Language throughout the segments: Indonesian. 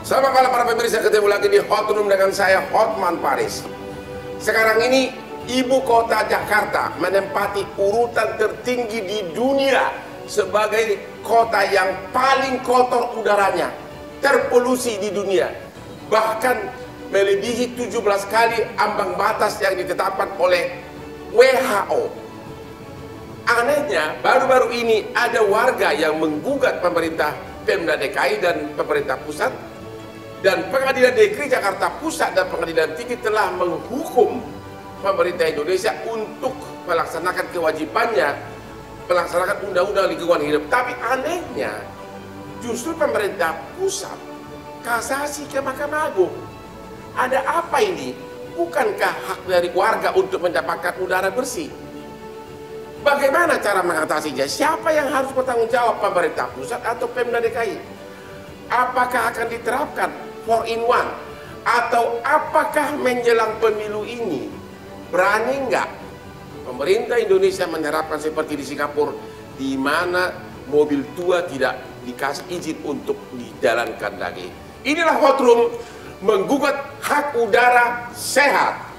Selamat malam para pemirsa, ketemu lagi di Hot Room dengan saya Hotman Paris. Sekarang ini ibu kota Jakarta menempati urutan tertinggi di dunia sebagai kota yang paling kotor udaranya, terpolusi di dunia. Bahkan melebihi 17 kali ambang batas yang ditetapkan oleh WHO. Anehnya, baru-baru ini ada warga yang menggugat pemerintah Pemda DKI dan pemerintah pusat, dan Pengadilan Negeri Jakarta Pusat dan Pengadilan Tinggi telah menghukum pemerintah Indonesia untuk melaksanakan kewajibannya melaksanakan undang-undang lingkungan hidup. Tapi anehnya, justru pemerintah pusat kasasi ke Mahkamah Agung. Ada apa ini? Bukankah hak dari warga untuk mendapatkan udara bersih? Bagaimana cara mengatasinya? Siapa yang harus bertanggung jawab, pemerintah pusat atau Pemda DKI? Apakah akan diterapkan 4-in-1? Atau apakah menjelang pemilu ini berani nggak pemerintah Indonesia menerapkan seperti di Singapura, di mana mobil tua tidak dikasih izin untuk dijalankan lagi? Inilah Hot Room menggugat hak udara sehat.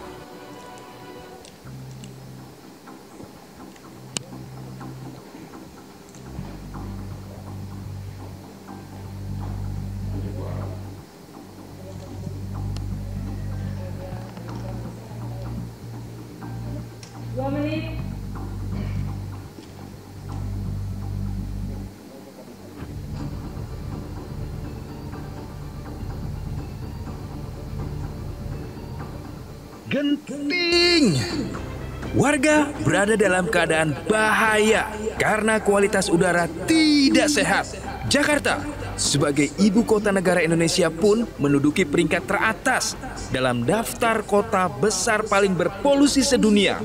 Genting! Warga berada dalam keadaan bahaya karena kualitas udara tidak sehat. Jakarta sebagai ibu kota negara Indonesia pun menduduki peringkat teratas dalam daftar kota besar paling berpolusi sedunia.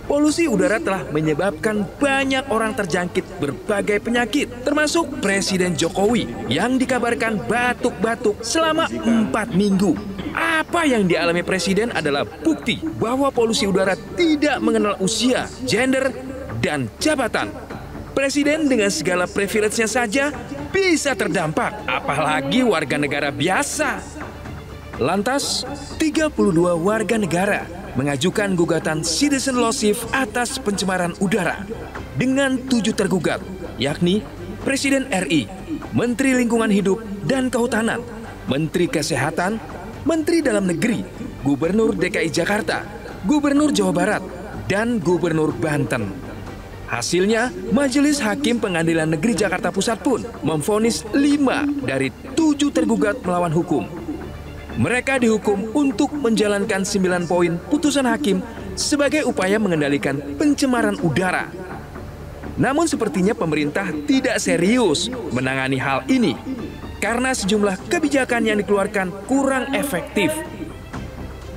Polusi udara telah menyebabkan banyak orang terjangkit berbagai penyakit, termasuk Presiden Jokowi yang dikabarkan batuk-batuk selama 4 minggu. Apa yang dialami Presiden adalah bukti bahwa polusi udara tidak mengenal usia, gender, dan jabatan. Presiden dengan segala privilege-nya saja bisa terdampak, apalagi warga negara biasa. Lantas, 32 warga negara mengajukan gugatan citizen lawsuit atas pencemaran udara dengan 7 tergugat, yakni Presiden RI, Menteri Lingkungan Hidup dan Kehutanan, Menteri Kesehatan, Menteri Dalam Negeri, Gubernur DKI Jakarta, Gubernur Jawa Barat, dan Gubernur Banten. Hasilnya, Majelis Hakim Pengadilan Negeri Jakarta Pusat pun memvonis 5 dari 7 tergugat melawan hukum. Mereka dihukum untuk menjalankan 9 poin putusan hakim sebagai upaya mengendalikan pencemaran udara. Namun sepertinya pemerintah tidak serius menangani hal ini karena sejumlah kebijakan yang dikeluarkan kurang efektif.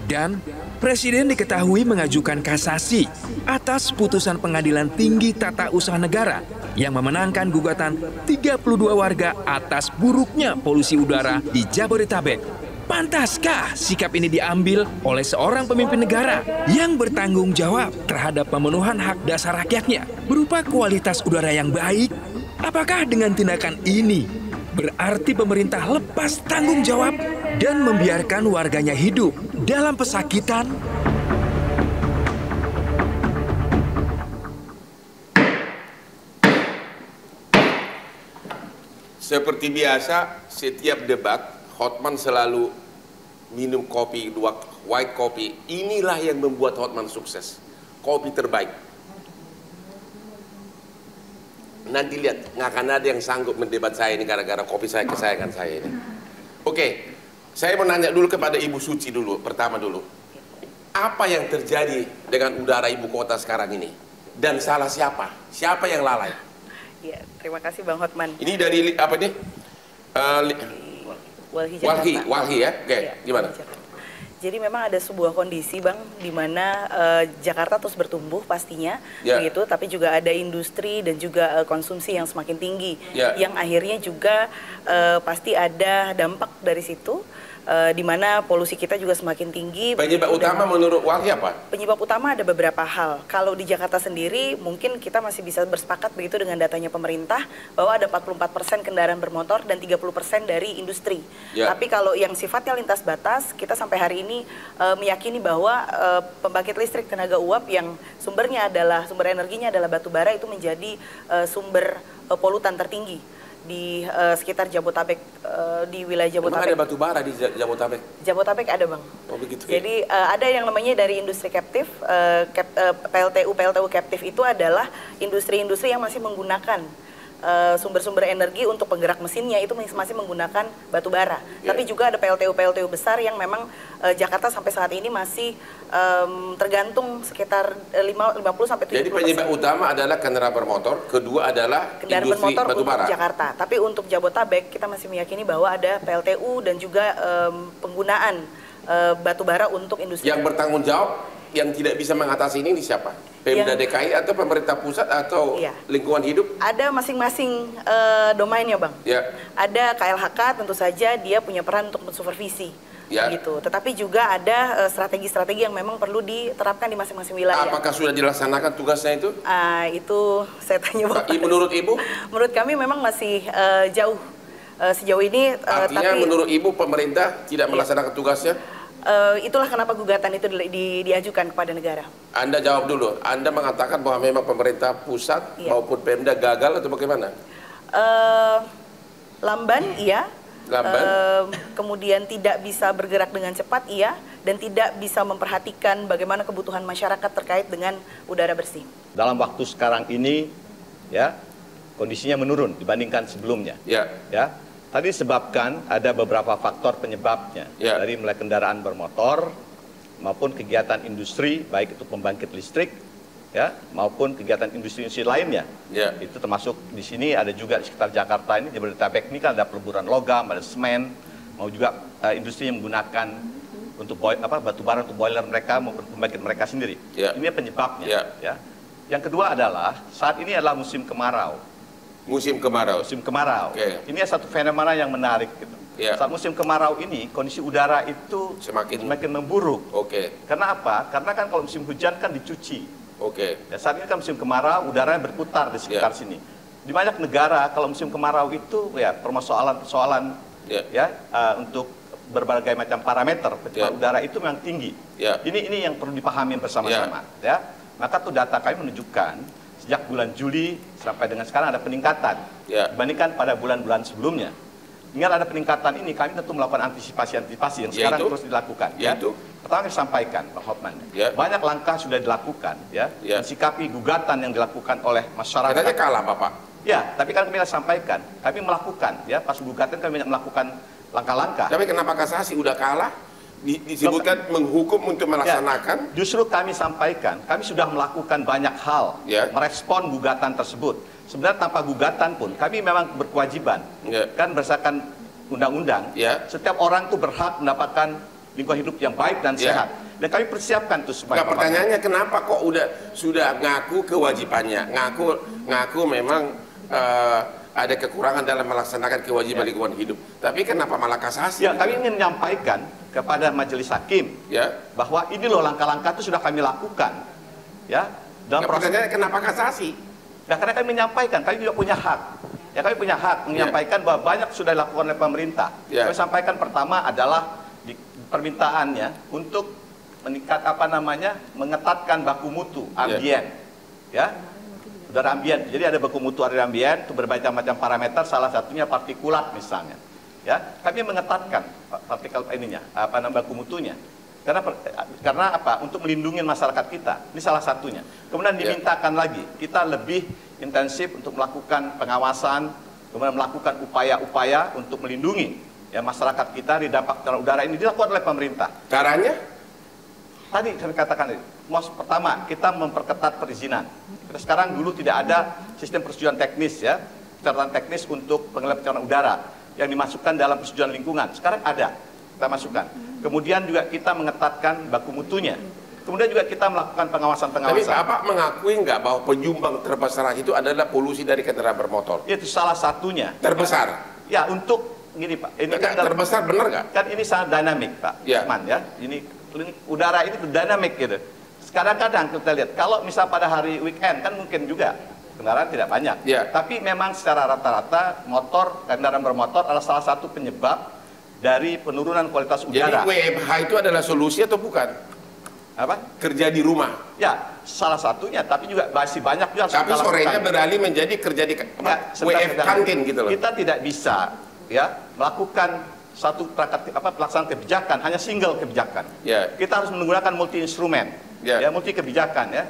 Dan Presiden diketahui mengajukan kasasi atas putusan Pengadilan Tinggi Tata Usaha Negara yang memenangkan gugatan 32 warga atas buruknya polusi udara di Jabodetabek. Pantaskah sikap ini diambil oleh seorang pemimpin negara yang bertanggung jawab terhadap pemenuhan hak dasar rakyatnya berupa kualitas udara yang baik? Apakah dengan tindakan ini berarti pemerintah lepas tanggung jawab dan membiarkan warganya hidup dalam pesakitan? Seperti biasa, setiap debat, Hotman selalu minum kopi, white kopi. Inilah yang membuat Hotman sukses. Kopi terbaik. Nanti lihat, nggak akan ada yang sanggup mendebat saya ini gara-gara kopi saya, kesayangan saya ini. Oke, saya mau nanya dulu kepada Ibu Suci dulu, pertama dulu. Apa yang terjadi dengan udara ibu kota sekarang ini? Dan salah siapa? Siapa yang lalai? Ya, terima kasih Bang Hotman. Ini dari apa nih? Walhi ya? Oke, Ya, gimana? Jadi memang ada sebuah kondisi Bang, di mana Jakarta terus bertumbuh pastinya, begitu, tapi juga ada industri dan juga konsumsi yang semakin tinggi, yang akhirnya juga pasti ada dampak dari situ. di mana polusi kita juga semakin tinggi. Penyebab utama menurut Walhi apa? Penyebab utama ada beberapa hal. Kalau di Jakarta sendiri mungkin kita masih bisa bersepakat begitu dengan datanya pemerintah bahwa ada 44% kendaraan bermotor dan 30% dari industri. Tapi kalau yang sifatnya lintas batas, kita sampai hari ini meyakini bahwa pembangkit listrik tenaga uap yang sumber energinya adalah batu bara itu menjadi sumber polutan tertinggi di sekitar Jabotabek, di wilayah Jabotabek. Emang ada batu bara di Jabotabek? Jabotabek ada, Bang. Oh begitu. Jadi ada yang namanya dari industri captive, PLTU captive itu adalah industri-industri yang masih menggunakan sumber-sumber energi untuk penggerak mesinnya itu masih menggunakan batu bara. Tapi juga ada PLTU besar yang memang Jakarta sampai saat ini masih tergantung sekitar 50-70%. Jadi penyebab utama adalah kendaraan bermotor, kedua adalah kendaraan industri bermotor batu bara. Untuk Jakarta. Tapi untuk Jabotabek kita masih meyakini bahwa ada PLTU dan juga penggunaan batu bara untuk industri. Yang bertanggung jawab yang tidak bisa mengatasi ini siapa? Pemda DKI atau pemerintah pusat atau lingkungan hidup? Ada masing-masing domainnya, Bang. Ada KLHK tentu saja dia punya peran untuk mensupervisi. Gitu. Tetapi juga ada strategi-strategi yang memang perlu diterapkan di masing-masing wilayah. Apakah sudah dilaksanakan tugasnya itu? Itu saya tanya Bapak. Menurut Ibu? Menurut kami memang masih jauh sejauh ini. Artinya menurut Ibu pemerintah tidak melaksanakan tugasnya? Itulah kenapa gugatan itu diajukan kepada negara. Anda jawab dulu. Anda mengatakan bahwa memang pemerintah pusat maupun Pemda gagal atau bagaimana? Lamban, iya. Kemudian tidak bisa bergerak dengan cepat, iya. Dan tidak bisa memperhatikan bagaimana kebutuhan masyarakat terkait dengan udara bersih. Dalam waktu sekarang ini, ya, kondisinya menurun dibandingkan sebelumnya. Ya. Tadi disebabkan ada beberapa faktor penyebabnya, dari mulai kendaraan bermotor maupun kegiatan industri, baik itu pembangkit listrik, ya, maupun kegiatan industri-industri lainnya. Itu termasuk di sini ada juga di sekitar Jakarta ini, di Jabodetabek ini kan ada peleburan logam, ada semen, mau juga industri yang menggunakan untuk batu bara untuk boiler mereka maupun pembangkit mereka sendiri. Ini penyebabnya. Ya. Yang kedua adalah saat ini adalah musim kemarau. Musim kemarau. Ini satu fenomena yang menarik gitu. Saat musim kemarau ini kondisi udara itu semakin memburuk. Karena apa? Karena kan kalau musim hujan kan dicuci. Ya, saat ini kan musim kemarau, udaranya berputar di sekitar sini. Di banyak negara kalau musim kemarau itu ya persoalan untuk berbagai macam parameter pencemaran udara itu memang tinggi. Ini yang perlu dipahami bersama-sama. Ya. Maka tuh data kami menunjukkan sejak bulan Juli sampai dengan sekarang ada peningkatan dibandingkan pada bulan-bulan sebelumnya. Dengan ada peningkatan ini, kami tentu melakukan antisipasi yang sekarang terus dilakukan. Pertama kami sampaikan, Pak Hotman, banyak langkah sudah dilakukan, mensikapi gugatan yang dilakukan oleh masyarakat. Katanya kalah, Bapak. Tapi kan kami sampaikan, kami melakukan, pas gugatan kami melakukan langkah-langkah. Tapi kenapa kasasi udah kalah? Disebutkan menghukum untuk melaksanakan. Justru kami sampaikan, kami sudah melakukan banyak hal merespon gugatan tersebut. Sebenarnya tanpa gugatan pun kami memang berkewajiban, kan berdasarkan undang-undang, setiap orang tuh berhak mendapatkan lingkungan hidup yang baik dan sehat. Dan kami persiapkan tuh supaya. Pertanyaannya kenapa kok sudah ngaku kewajibannya, ngaku memang ada kekurangan dalam melaksanakan kewajiban lingkungan hidup. Tapi kenapa malah kasasi? Kami ingin menyampaikan kepada majelis hakim bahwa ini loh langkah-langkah itu sudah kami lakukan. Dalam pertanyaannya kenapa kasasi? Karena kami menyampaikan, kami juga punya hak. Kami punya hak menyampaikan bahwa banyak sudah dilakukan oleh pemerintah. Kami sampaikan pertama adalah di permintaannya untuk meningkat mengetatkan baku mutu ambien. Udara ambien. Jadi ada baku mutu udara ambien itu bermacam-macam parameter, salah satunya partikulat misalnya. Kami mengetatkan partikel baku mutunya. Karena apa? Untuk melindungi masyarakat kita. Ini salah satunya. Kemudian dimintakan lagi kita lebih intensif untuk melakukan pengawasan, kemudian melakukan upaya-upaya untuk melindungi masyarakat kita di dampak tekanan udara ini dilakukan oleh pemerintah. Caranya? Tadi saya katakan, pertama kita memperketat perizinan. Sekarang dulu tidak ada sistem persetujuan teknis catatan teknis untuk pengelolaan udara yang dimasukkan dalam persetujuan lingkungan. Sekarang ada, kita masukkan. Kemudian juga kita mengetatkan baku mutunya. Kemudian juga kita melakukan pengawasan-pengawasan. Tapi Bapak mengakui nggak bahwa penyumbang terbesar itu adalah polusi dari kendaraan bermotor? Itu salah satunya. Terbesar? Untuk gini Pak, ini kan terbesar benar nggak? Kan ini sangat dinamik Pak, Usman ya. Ini udara ini tuh dinamik gitu. Kadang-kadang kita lihat kalau misal pada hari weekend kan mungkin juga kendaraan tidak banyak. Tapi memang secara rata-rata kendaraan bermotor adalah salah satu penyebab dari penurunan kualitas udara. Jadi WFH itu adalah solusi atau bukan? Apa? Kerja di rumah. Ya, salah satunya, tapi juga masih banyak juga. Tapi sorenya beralih menjadi kerja di WF kantin gitu loh. Kita tidak bisa ya melakukan satu pelaksanaan kebijakan hanya single kebijakan. Kita harus menggunakan multi instrumen, ya multi kebijakan ya.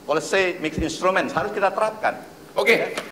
Policy mix instrument harus kita terapkan. Oke.